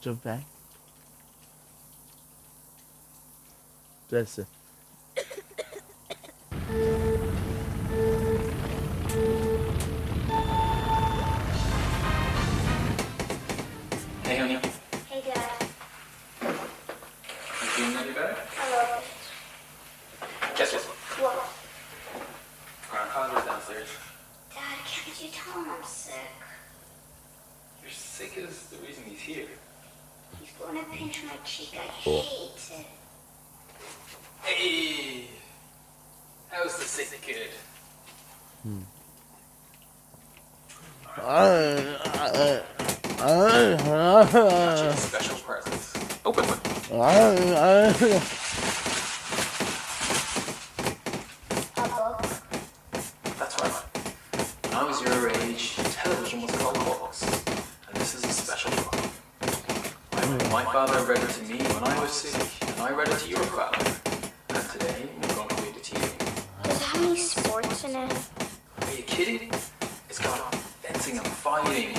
trở về. 됐ce. Hey, honey. Hey, Dad. You feeling any better? I love it. Guess what? What? Grandfather's downstairs. Dad, can't you tell him I'm sick? You're sick is the reason he's here. He's going to pinch my cheek. I hate it. Hey! How's the sick kid? Special presents. Open one. A book? That's right. When I was your age, television was called books. And this is a special book. My father read it to me when I was sick, and I read it to your father. And today, we're going to read it to you. Does it have any sports in it? Are you kidding? It's got fencing and fighting,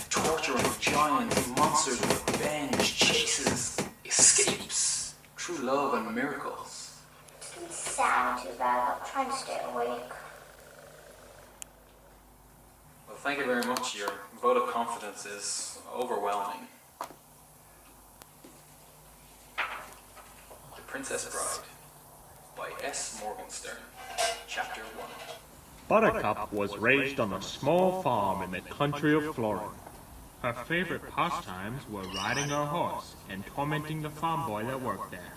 torturing giants, monsters, revenge, chases, escapes, true love and miracles. It doesn't sound too bad. I'll try and stay awake. Well, thank you very much. Your vote of confidence is overwhelming. The Princess Bride by S. Morgenstern, Chapter 1. Buttercup was raised on a small farm in the country of Florida. Her favorite pastimes were riding her horse and tormenting the farm boy that worked there.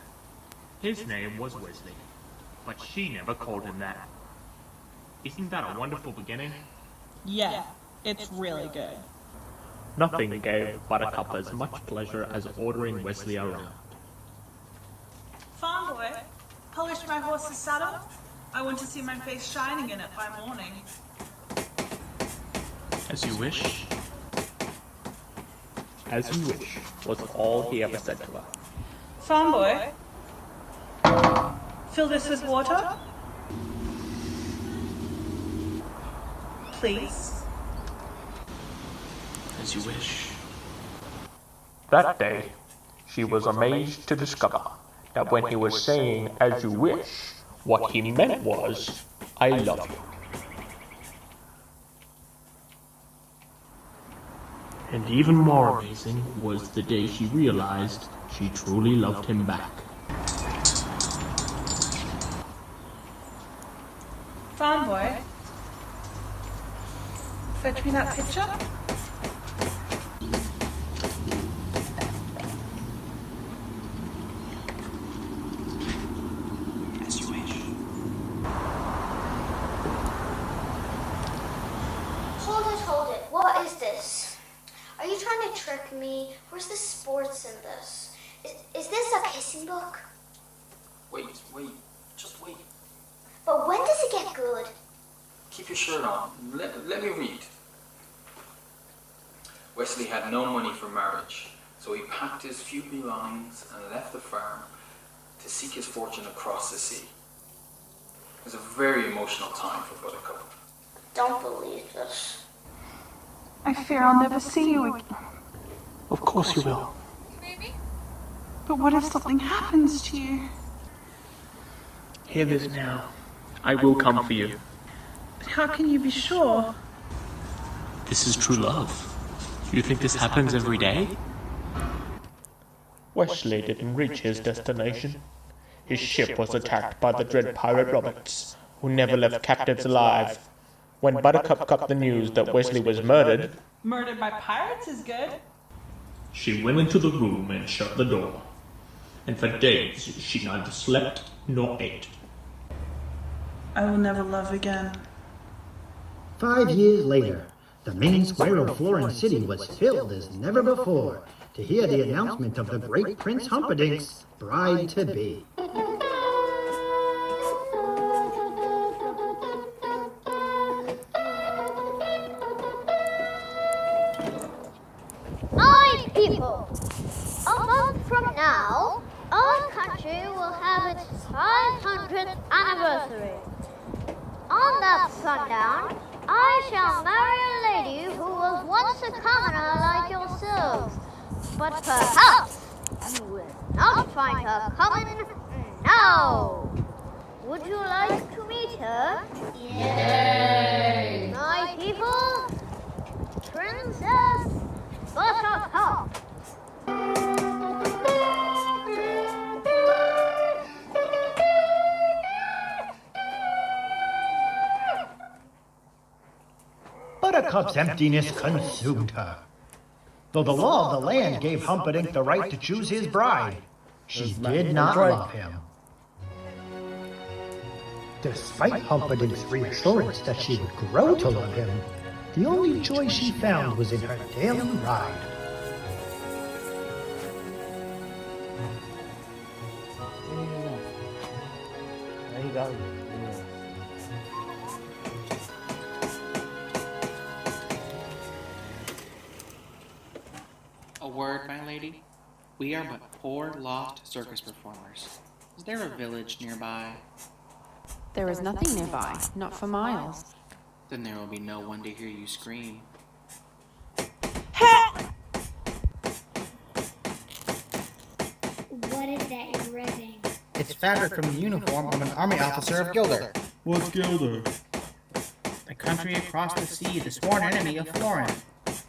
His name was Wesley, but she never called him that. Isn't that a wonderful beginning? Yeah, it's really good. Nothing gave Buttercup as much pleasure as ordering Wesley around. Farm boy, polish my horse's saddle. I want to see my face shining in it by morning. As you wish. As you wish was all he ever said to her. Farm boy, fill this with water. Please. As you wish. That day, she was amazed to discover that when he was saying, as you wish, what he meant was, I love you. And even more amazing was the day she realized she truly loved him back. Farm boy, fetch me that picture. As you wish. Hold it. What is this? Are you trying to trick me? Where's the sports in this? Is this a kissing book? Wait, just wait. But when does it get good? Keep your shirt on. Let me read. Wesley had no money for marriage, so he packed his few belongings and left the farm to seek his fortune across the sea. It was a very emotional time for Buttercup. Don't believe this. I fear I'll never see you again. Of course you will. But what if something happens to you? Hear this now. I will come for you. But how can you be sure? This is true love. You think this happens every day? Wesley didn't reach his destination. His ship was attacked by the dread pirate Roberts, who never left captives alive. When Buttercup got the news that Wesley was murdered, Murdered by pirates is good. she went into the room and shut the door. And for days she neither slept nor ate. I will never love again. 5 years later, the main square of Florence City was filled as never before to hear the announcement of the great Prince Humperdinck's bride-to-be. Hi, people! A month from now, our country will have its 500th anniversary. On that sundown, I shall marry a lady who was once a commoner like yourselves. but perhaps you will not find her coming now. Would you like to meet her? Yay! My people, Princess Buttercup. Buttercup's emptiness consumed her. Though the law of the land gave Humperdinck the right to choose his bride, she did not love him. Despite Humperdinck's reassurance that she would grow to love him, the only joy she found was in her daily ride. There you go. A word, my lady. We are but poor, lost circus performers. Is there a village nearby? There is nothing nearby, not for miles. Then there will be no one to hear you scream. What is that you're ripping? It's fabric from the uniform of an army officer of Gilder. What's Gilder? The country across the sea, the sworn enemy of Florin.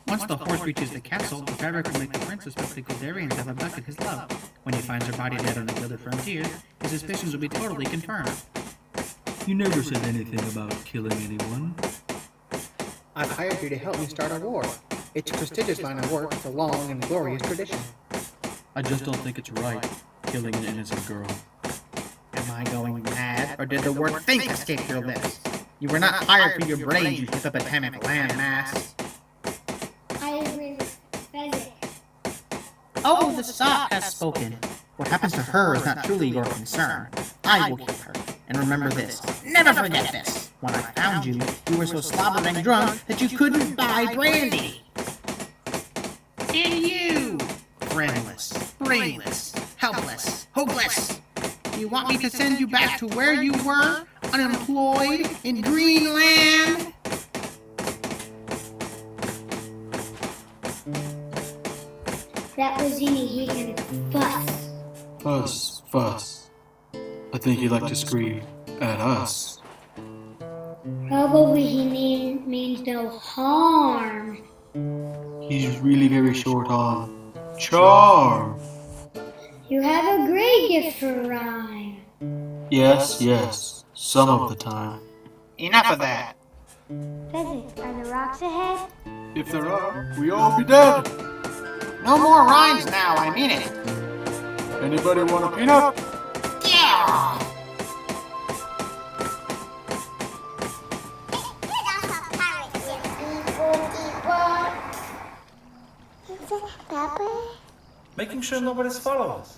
Once the horse reaches the castle, the fabric will make the prince suspect the Gilderians have abducted his love. When he finds her body dead on the Gilder frontier, his suspicions will be totally confirmed. You never said anything about killing anyone. I've hired you to help me start a war. It's a prestigious line of work with a long and glorious tradition. I just don't think it's right, killing an innocent girl. Am I going mad, or did the word think escape your lips? You were not hired for your brains, you hippopotamic landmass. I agree with Fezzik. Oh, the sot has spoken. What happens to her is not truly your concern. I will keep her. And remember this. Never forget this. When I found you, you were so slobbering drunk that you couldn't buy brandy. And you, friendless, brainless, helpless, hopeless. You want me to send you back to where you were, unemployed, in Greenland? That was Zinni Hegan fuss. Fuss. I think he'd like to scream at us. Probably he means no harm. He's really very short on charm. You have a great gift for rhyme. Yes, some of the time. Enough of that. Fezzik, are the rocks ahead? If there are, we all be dead. No more rhymes now, I mean it. Anybody want a peanut? Yeah! Making sure nobody's following us.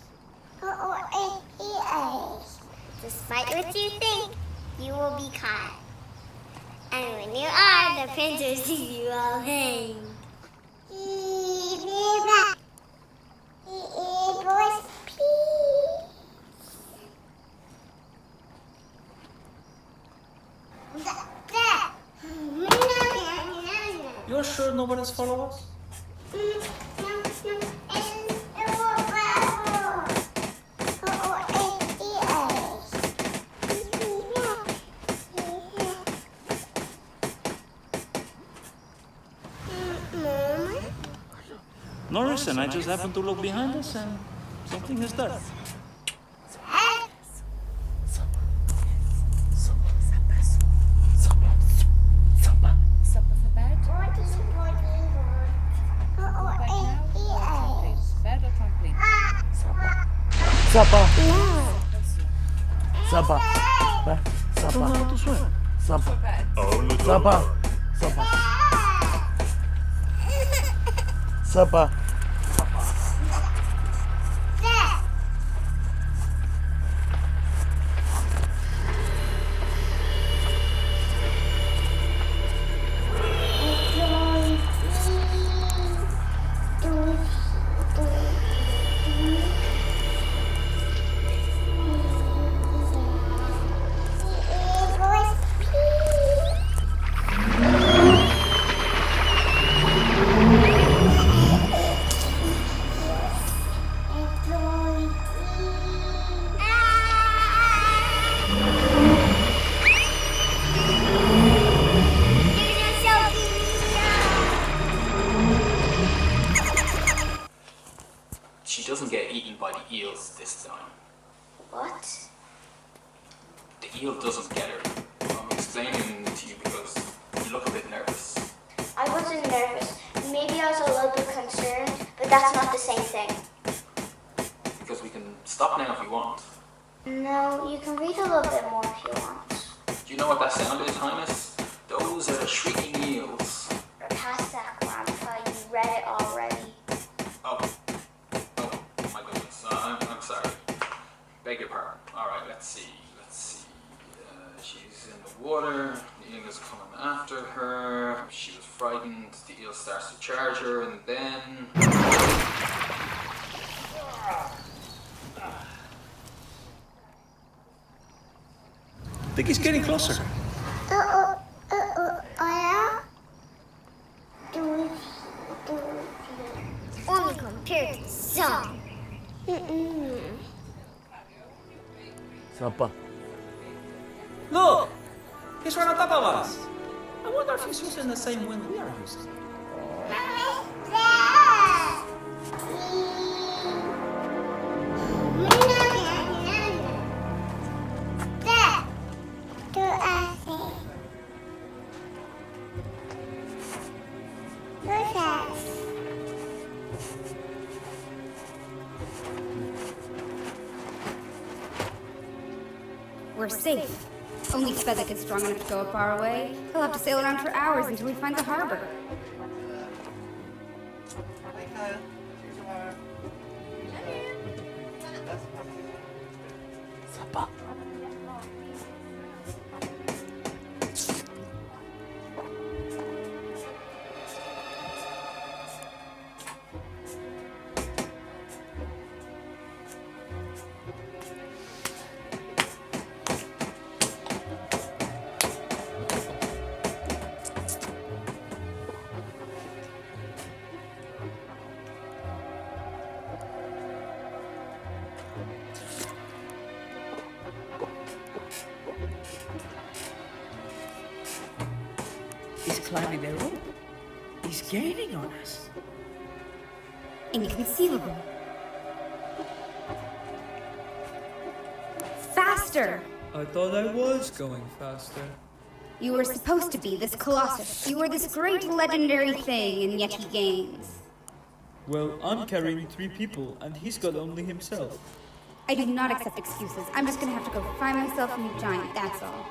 Despite what you think, you will be caught. And when you are, the prince will see you all hang. You're sure nobody's following us? No reason, I just happened to look behind us and something is there. Sapa. Sapa. Sapa. Don't know how to swim. Sapa. Sapa. Sapa. Sapa. eels this time. What? The eel doesn't get her. I'm explaining to you because you look a bit nervous. I wasn't nervous. Maybe I was a little bit concerned, but that's not the same thing. Because we can stop now if you want. No, you can read a little bit more if you want. Do you know what that sound is, Highness? Those are the shrieking eels. Past that, Grandpa. You read it already. Oh, my goodness. I'm sorry. Beg your pardon. All right, let's see. She's in the water. The eel is coming after her. She was frightened. The eel starts to charge her, and then... I think he's getting closer. Yeah? Only compared to some. Siapa? Look! He's right on top of us! I wonder if he's using the same wind we are using. We're safe. Only Fezzik is strong enough to go far away. He'll have to sail around for hours until he finds a harbor. Siapa? He's climbing the rope. He's gaining on us. Inconceivable. Faster! I thought I was going faster. You were supposed to be this colossus. You were this great legendary thing, and yet he gains. Well, I'm carrying 3 people, and he's got only himself. I do not accept excuses. I'm just gonna have to go find myself a new giant, that's all.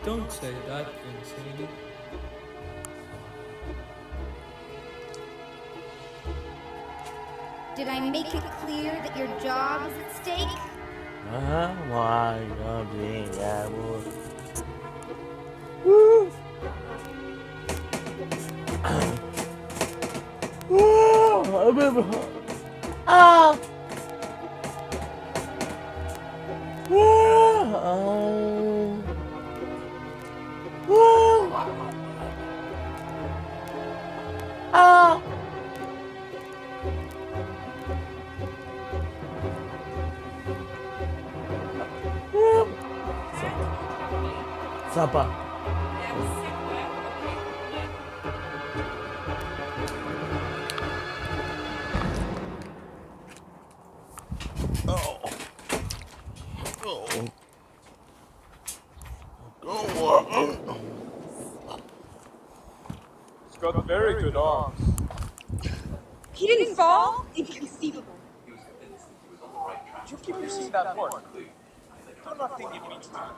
Don't say that, Vincenty. Did I make it clear that your job is at stake? My God, yeah, boy. Woo! Woo! Ah! Woo! Woo! Ah! Siapa? He's got very good arms. He didn't fall? Inconceivable. You keep using that word. Do not think it means that.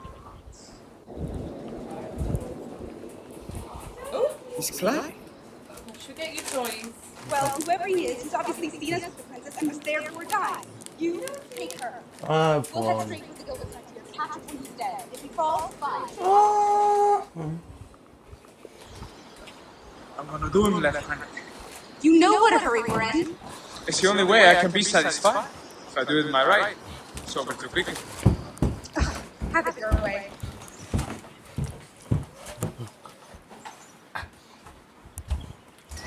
Oh, He's climbing. should get your toys. Well, whoever he is, he's obviously seen us with the princess and was there for a die. You take her. We'll head straight for the Gilded Frontier. Catch him when he's dead. If he falls, fine. I'm gonna do him left-handed. You know what a hurry we're in. It's the only way I can be satisfied. If I do it my right, it's over too quickly. Have it your way.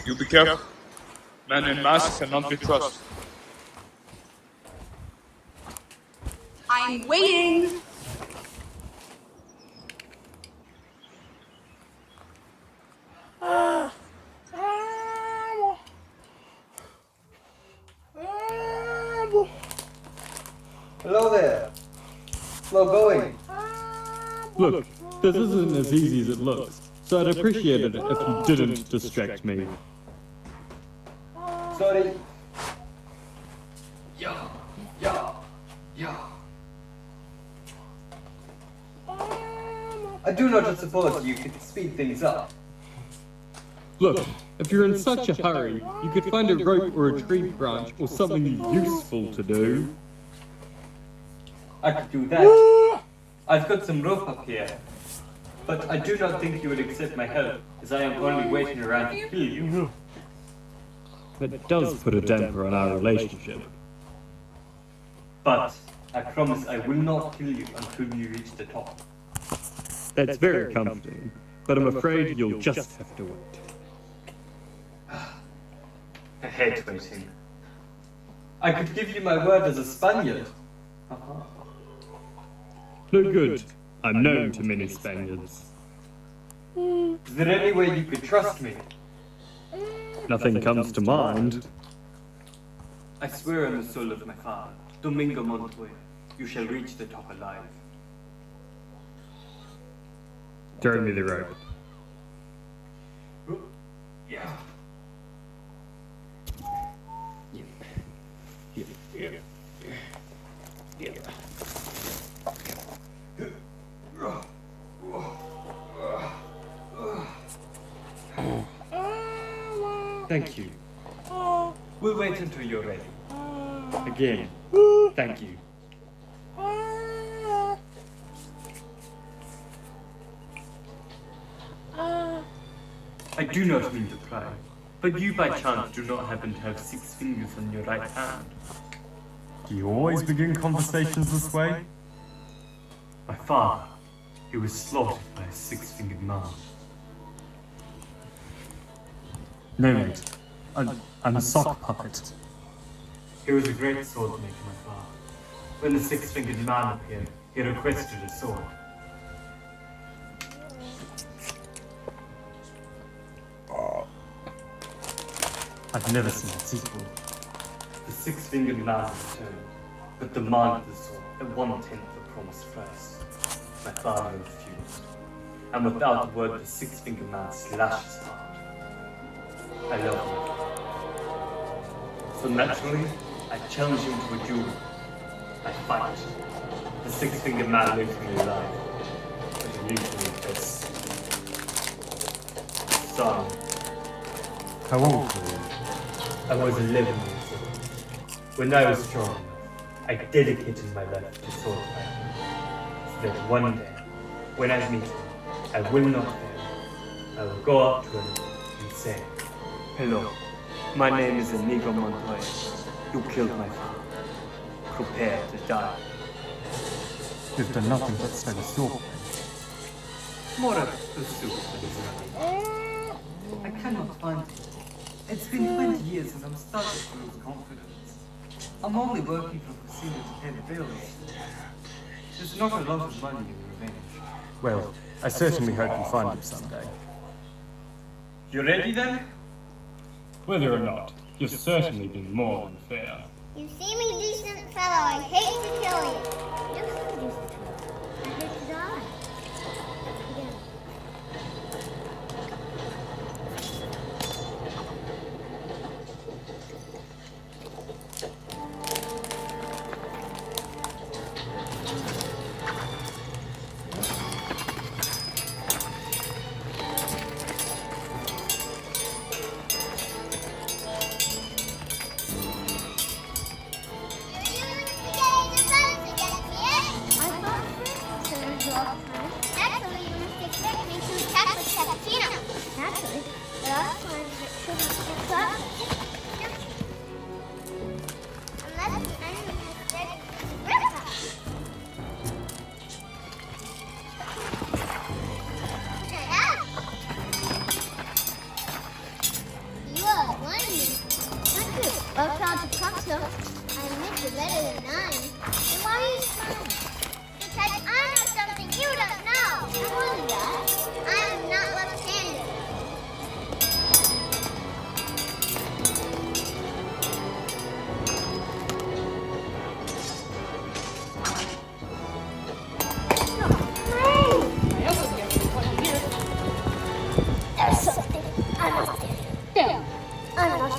You be careful. Men in masks cannot be trusted. I'm waiting. all going? Look, this isn't as easy as it looks, so I'd appreciate it if you didn't distract me. Sorry. Yeah. I do not suppose you could speed things up. Look, if you're in such a hurry, you could find a rope or a tree branch or something useful to do. I could do that. I've got some rope up here. But I do not think you would accept my help, as I am only waiting around to kill you. That does put a damper on our relationship. But I promise I will not kill you until you reach the top. That's very comforting, but I'm afraid you'll just have to wait. I hate waiting. I could give you my word as a Spaniard. No good. I'm known to many Spaniards. Is there any way you could trust me? Nothing comes to mind. I swear on the soul of my father, Domingo Montoya, you shall reach the top alive. Throw me the rope. Yeah. Thank you. We'll wait until you're ready. Again, thank you. I do not mean to pry, but you by chance do not happen to have 6 fingers on your right hand. Do you always begin conversations this way? My father, he was slaughtered by a 6-fingered man. No, mate. I'm a sock puppet. He was a great sword maker, my father. When the 6-fingered man appeared, he requested a sword. I've never seen a sequel. The 6-fingered man returned, but demanded the sword at 1/10 the promised price. My father refused, and without a word the 6-fingered man slashed his heart. I love him. So naturally, I challenge him to a duel. I fight. The 6-fingered man leaves me alive, but he leaves me this. Son. How old were you? I was 11 years old. When I was strong enough, I dedicated my life to sword fighting. So that one day, when I meet him, I will not fail. I will go up to him and say, "Hello, my name is Inigo Montoya. You killed my father. Prepare to die." You've done nothing but study sword. More of the soup that is running. I cannot find it. It's been 20 years and I'm starting to lose confidence. I'm only working for casino to pay the bills. There's not a lot of money in revenge. Well, I certainly hope you find it someday. You ready then? Whether or not, you've certainly been more than fair. You seem a decent fellow. I hate to kill you. You're so decent fellow. I hate to die. Again.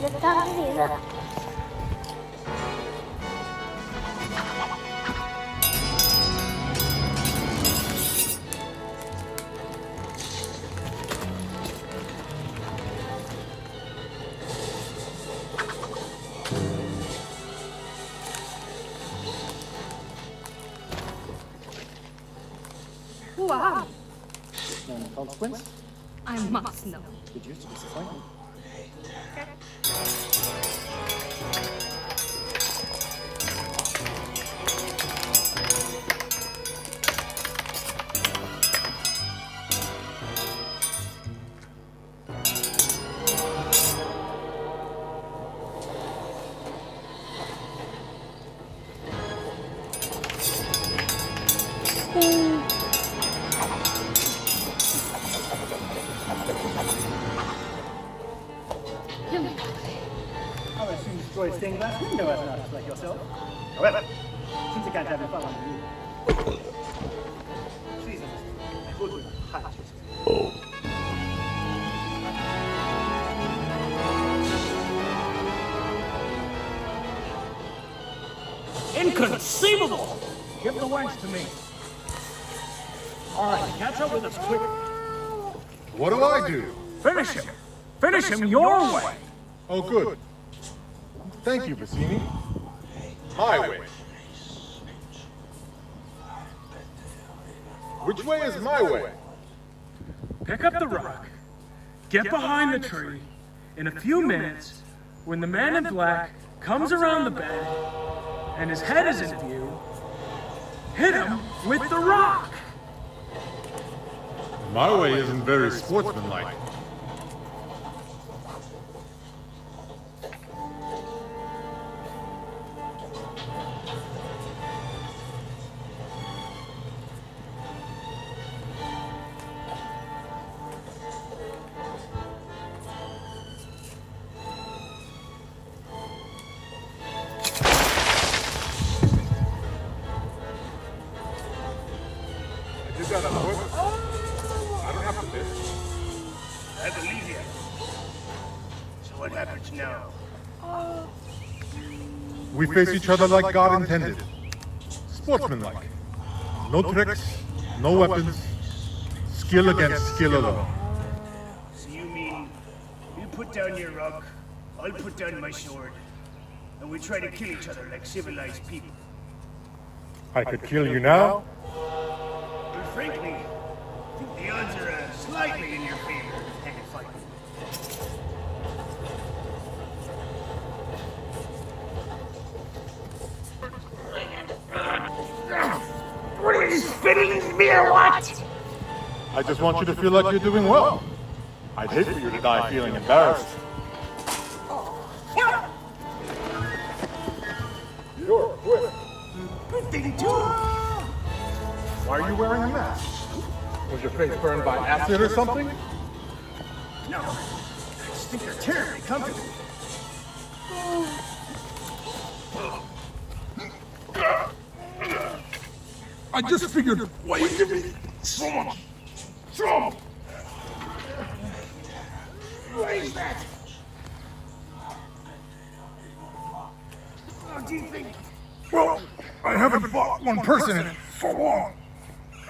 just time to use it. Who are you? No consequence? I must know. Did you disappoint me? I would soon destroy stained glass window as an artist like yourself. However, since I can't have you following you. Jesus, I told you not to hide yourself. Inconceivable! Give the wench to me. All right, catch up with us quick. What do I do? Finish him. Finish him your way. Oh, good. Thank you, Bassini. My way. Which way is my way? Pick up the rock. Get behind the tree. In a few minutes, when the man in black comes around the bend and his head is in view, hit him with the rock. My way isn't very sportsmanlike. I did that on purpose. I don't have to miss. I believe you. So what happens now? We face each other like God intended. Sportsmanlike. No tricks, no weapons. Skill against skill alone. So you mean you put down your rock, I'll put down my sword, and we try to kill each other like civilized people? I could kill you now. But frankly, I think the odds are slightly in your favor in a fight. What are you spitting in me or what? I just want you to feel like you're doing well. I'd hate for you to die feeling embarrassed. You're quick. Good thing too. Why are you wearing a mask? Was your face burned by acid or something? No, I just think they're terribly comfortable. I just figured, why you give me so much trouble? What is that? What do you think? Well, I haven't fought one person in so long.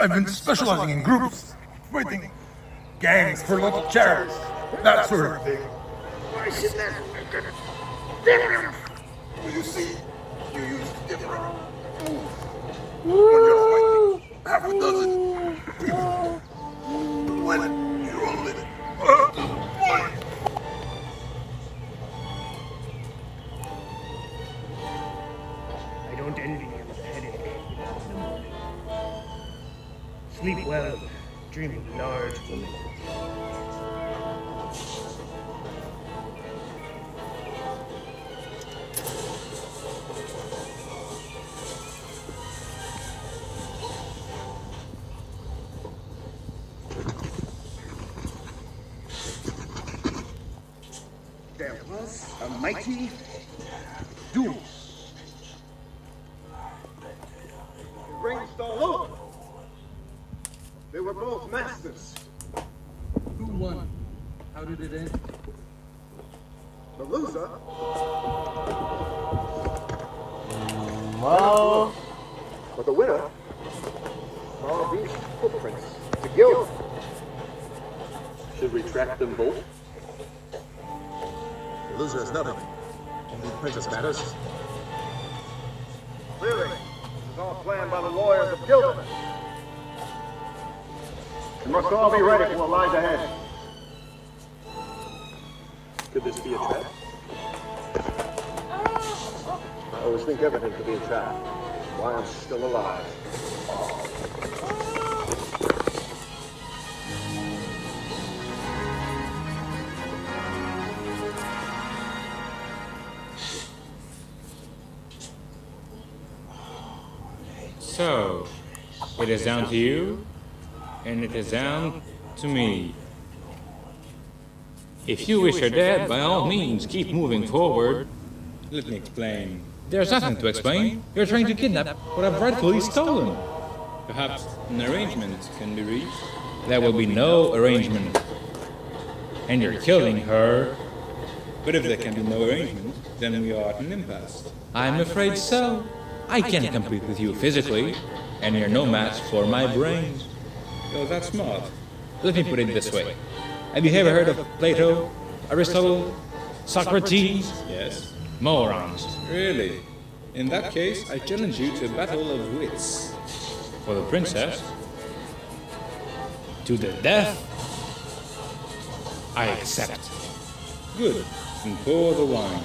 I've been specializing in groups, fighting gangs for local charities, that sort of thing. Why should that make a difference? Well, you see, you use different moves when you're fighting half a dozen people. When you're only one. I don't envy you the headache in the morning. Sleep well, dream of large women. There was a mighty duel. It raged all over. They were both masters. Who won? How did it end? The loser. Well. But the winner. All these footprints. The guild. Should we track them both? The loser is nothing. Only the princess matters. Clearly, this is all planned by the lawyers of Gilderman. We must all be ready for what lies ahead. Could this be a trap? I always think everything could be a trap. Why I'm still alive. So, it is down to you, and it is down to me. If you wish her dead, by all means, keep moving forward. Let me explain. There's nothing to explain. You're trying to kidnap what I've rightfully stolen. Perhaps an arrangement can be reached. There will be no arrangement. And you're killing her. But if there can be no arrangement, then we are at an impasse. I'm afraid so. I can't compete with you physically, and you're no match for my brains. Oh, that's smart. Let me put it this way. Have you ever heard of Plato, Aristotle, Socrates? Yes. Morons. Really? In that case, I challenge you to a battle of wits. For the princess? To the death? I accept. Good. And pour the wine.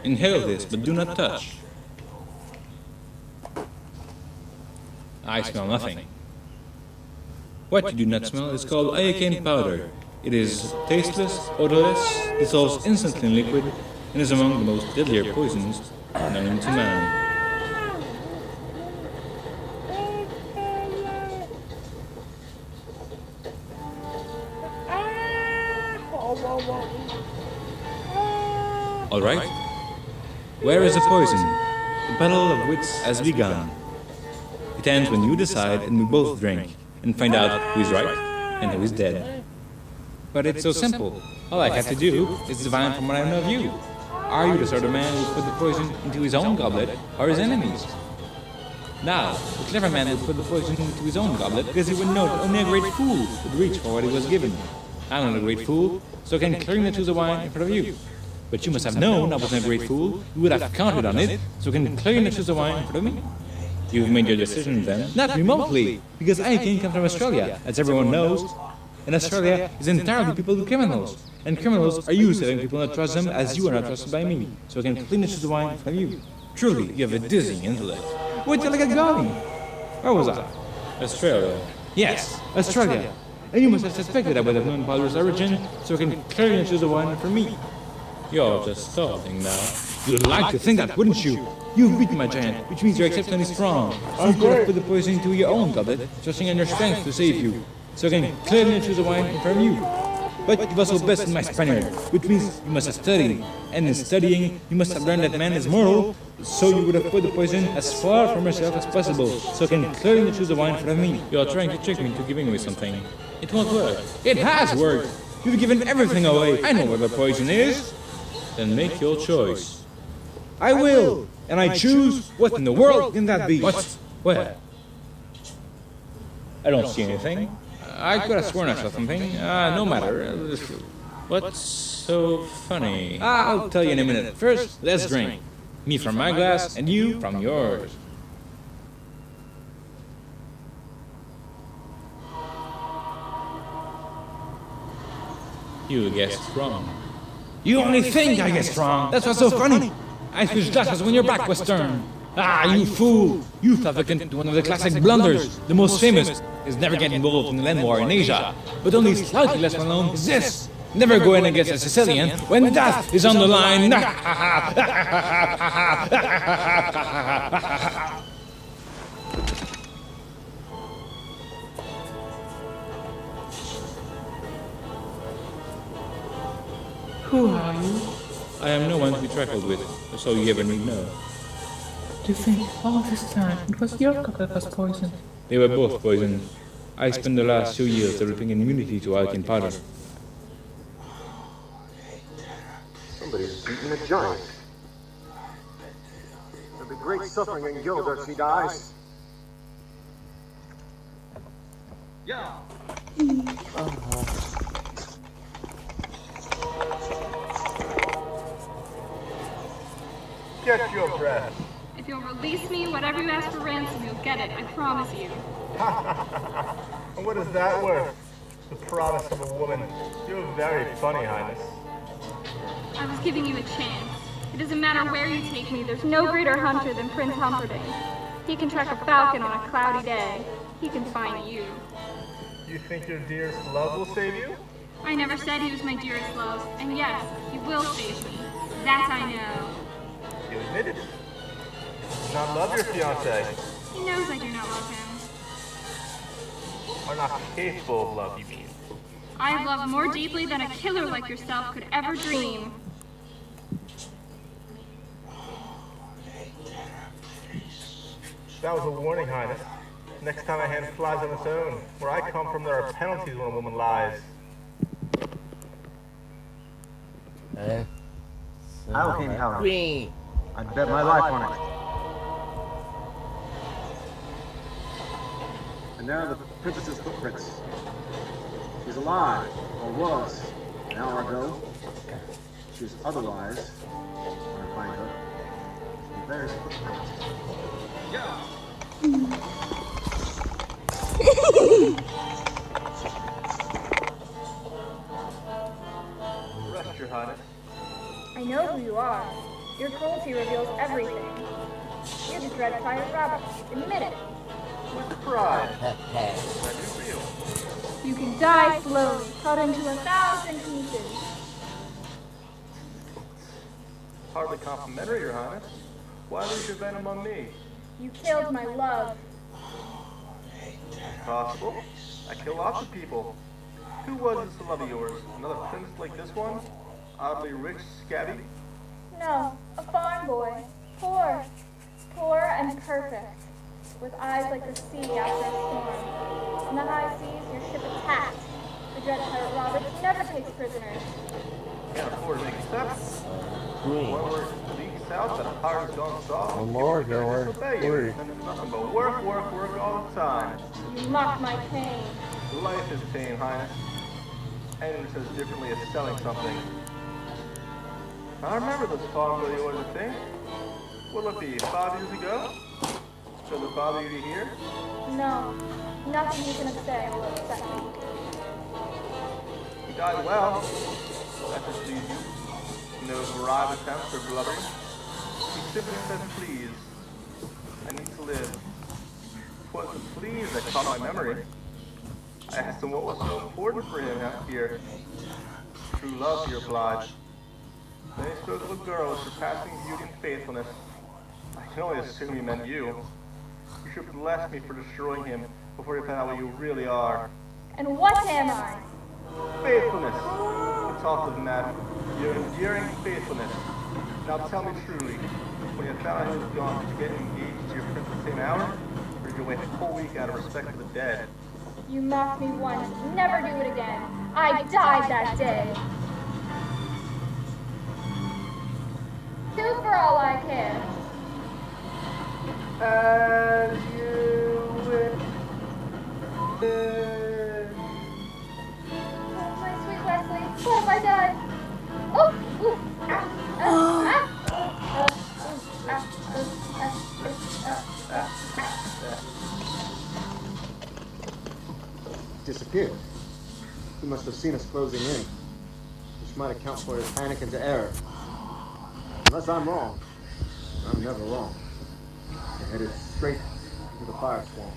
Inhale this, but do not touch. I smell nothing. What you do not smell is called iocane powder. It is tasteless, odorless, dissolves instantly in liquid, and is among the most deadlier poisons known to man. All right. Where is the poison? The battle of wits has begun. It ends when you decide and we both drink and find out who is right and who is dead. But it's so simple. All I have to do is divine from what I know of you. Are you the sort of man who would put the poison into his own goblet or his enemies? Now, the clever man would put the poison into his own goblet because he would know that only a great fool would reach for what he was given. I'm not a great fool, so I can clearly choose the wine in front of you. But you must have known I wasn't a great fool. You would have counted on it, so I can clearly choose the wine in front of me. You've made your decision then? Not remotely, because iocane comes from Australia, as everyone knows. And Australia is entirely people with criminals. And criminals are used to having people not trust them as you are not trusted by me. So I can clearly choose the wine in front of you. Truly, you have a dizzying intellect. Wait till I get going. Where was I? Australia. Yes, Australia. And you must have suspected I would have known Balder's origin, so I can clearly choose the wine for me. You're just stalling now. You'd like to think that, wouldn't you? You've beaten my giant, which means you're exceptionally strong. So you could have put the poison into your own goblet, trusting on your strength to save you. So I can clearly choose a wine in front of you. But you've also bested my Spaniard, which means you must have studied. And in studying, you must have learned that man is mortal, so you would have put the poison as far from yourself as possible. So I can clearly choose a wine in front of me. You're trying to trick me into giving away something. It won't work. It has worked. You've given everything away. I know where the poison is. Then make your choice. I will, and I choose. What in the world can that be? What? Where? I don't see anything. I could have sworn I saw something. No matter. What's so funny? I'll tell you in a minute. First, let's drink. Me from my glass, and you from yours. You guessed wrong. You only think I guessed wrong. That's what's so funny. I switched glasses when your back was turned. You fool! You fell victim to one of the classic blunders. The most famous is never get involved in the land war in Asia. But only slightly less well known is this. Never go in against a Sicilian when death is on the line. Who are you? I am no one to be trifled with, so you ever need know. Do you think all this time it was your cup that was poisoned? They were both poisoned. I spent the last 2 years developing immunity to alkaline powder. Somebody's beating a giant. There'll be great suffering in Gilda if she dies. Yeah. Get your breath. If you'll release me, whatever you ask for ransom, you'll get it. I promise you. And what is that worth? The promise of a woman. You're very funny, Highness. I was giving you a chance. It doesn't matter where you take me, there's no greater hunter than Prince Humperdinck. He can track a falcon on a cloudy day. He can find you. You think your dearest love will save you? I never said he was my dearest love, and yes, he will save me. That I know. You admit it. You do not love your fiancé. He knows I do not love him. Are not capable of love, you mean? I have loved more deeply than a killer like yourself could ever dream. That was a warning, Highness. Next time a hand flies on its own. Where I come from, there are penalties when a woman lies. Alkane powder. I'd bet my life on it. And there are the princess's footprints. She's alive, or was, an hour ago. She's otherwise, when I find her. She bears footprints. Yeah. Rest, Your Highness. I know who you are. Your cruelty reveals everything. You're the dread pirate Robert. Admit it. With pride. I do feel. You can die slowly, cut into 1,000 pieces. Hardly complimentary, Your Highness. Why lose your venom on me? You killed my love. Possible. I kill lots of people. Who was this love of yours? Another prince like this one? Oddly rich, scabby? No, a farm boy. Poor. Poor and perfect. With eyes like the sea after a storm. In the high seas, your ship attacked. The dread pirate Roberts never takes prisoners. Can't afford to make exceptions. When we're deep south, that pirate's gone soft. One more, go Disobey you. And it's nothing but work, work, work all the time. You mock my pain. Life is pain, Highness. Anyone says differently is selling something. I remember this farm boy you wanted to think. What'll it be, 5 years ago? Does it bother you to hear? No, nothing you can say will upset me. He died well. That should please you. No bribe attempts or blubbering. He simply said, please. I need to live. It was the please that caught my memory. I asked him what was so important for him here. True love, he replied. Then he spoke of a girl with surpassing beauty and faithfulness. I can only assume he meant you. You should bless me for destroying him before you find out what you really are. And what am I? Faithfulness. You talked of that. Your enduring faithfulness. Now tell me truly, when you found out he was gone, did you get engaged to your prince the same hour? Or did you wait a whole week out of respect for the dead? You mocked me once, never do it again. I died that day. Two for all I care. As you wish. Oh, my sweet Wesley, what have I done? Oh! Ooh! Disappeared. He must have seen us closing in, which might account for his panic into error. Unless I'm wrong. I'm never wrong. They headed straight into the fire swamp.